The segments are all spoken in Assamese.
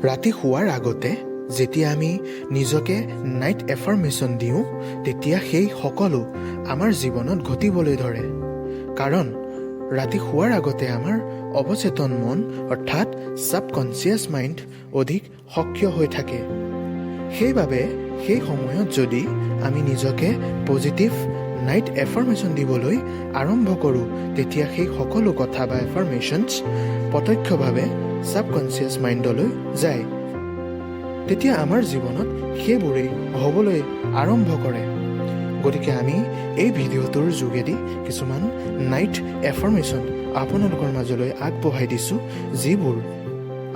ৰাতি শোৱাৰ আগতে যেতিয়া আমি নিজকে নাইট এফাৰ্মেশ্যন দিওঁ, তেতিয়া সেই সকলো আমাৰ জীৱনত ঘটিবলৈ ধৰে। কাৰণ ৰাতি শোৱাৰ আগতে আমাৰ অৱচেতন মন অৰ্থাৎ ছাবকনচিয়াছ মাইণ্ড অধিক সক্ৰিয় হৈ থাকে। সেইবাবে সেই সময়ত যদি আমি নিজকে পজিটিভ নাইট এফাৰ্মেশ্যন দিবলৈ আৰম্ভ কৰোঁ, তেতিয়া সেই সকলো কথা বা এফাৰ্মেশ্যনছ প্ৰত্যক্ষভাৱে ছাবকনচিয়াছ মাইণ্ডলৈ যায়। তেতিয়া আমাৰ জীৱনত সেইবোৰেই হ'বলৈ আৰম্ভ কৰে। গতিকে আমি এই ভিডিঅ'টোৰ যোগেদি কিছুমান নাইট এফাৰ্মেশ্যন আপোনালোকৰ মাজলৈ আগবঢ়াই দিছোঁ, যিবোৰ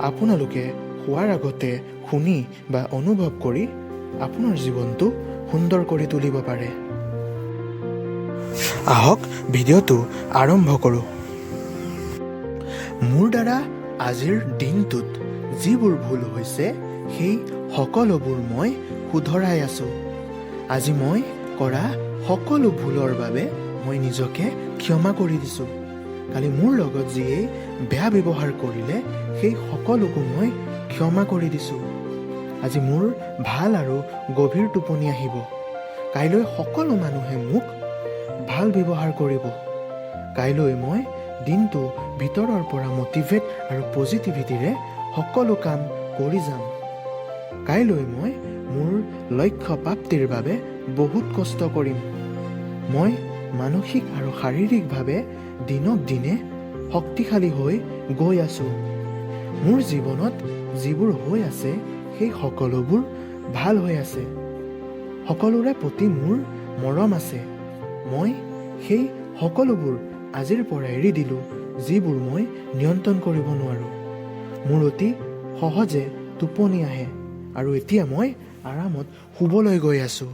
আপোনালোকে শোৱাৰ আগতে শুনি বা অনুভৱ কৰি আপোনাৰ জীৱনটো সুন্দৰ কৰি তুলিব পাৰে। আহক ভিডিঅ'টো আৰম্ভ কৰোঁ। মোৰ দ্বাৰা আজিৰ দিনটোত যিবোৰ ভুল হৈছে, সেই সকলোবোৰ মই শুধৰাই আছোঁ। আজি মই কৰা সকলো ভুলৰ বাবে মই নিজকে ক্ষমা কৰি দিছোঁ। কালি মোৰ লগত যিয়ে বেয়া ব্যৱহাৰ কৰিলে, সেই সকলোকো মই ক্ষমা কৰি দিছোঁ। আজি মোৰ ভাল আৰু গভীৰ টোপনি আহিব। কাইলৈ সকলো মানুহে মোক ভাল ব্যৱহাৰ কৰিব। কাইলৈ মই দিনটো ভিতৰৰ পৰা মটিভেট আৰু পজিটিভিটিৰে সকলো কাম কৰি যাম। কাইলৈ মই মোৰ লক্ষ্য প্ৰাপ্তিৰ বাবে বহুত কষ্ট কৰিম। মই মানসিক আৰু শাৰীৰিকভাৱে দিনক দিনে শক্তিশালী হৈ গৈ আছোঁ। মোৰ জীৱনত যিবোৰ হৈ আছে, সেই সকলোবোৰ ভাল হৈ আছে। সকলোৰে প্ৰতি মোৰ মৰম আছে। মই সেই সকলোবোৰ আজিৰ পৰা এৰি দিলোঁ, যিবোৰ মই নিয়ন্ত্ৰণ কৰিব নোৱাৰোঁ। মোৰ অতি সহজে টোপনি আহে আৰু এতিয়া মই আৰামত শুবলৈ গৈ আছোঁ।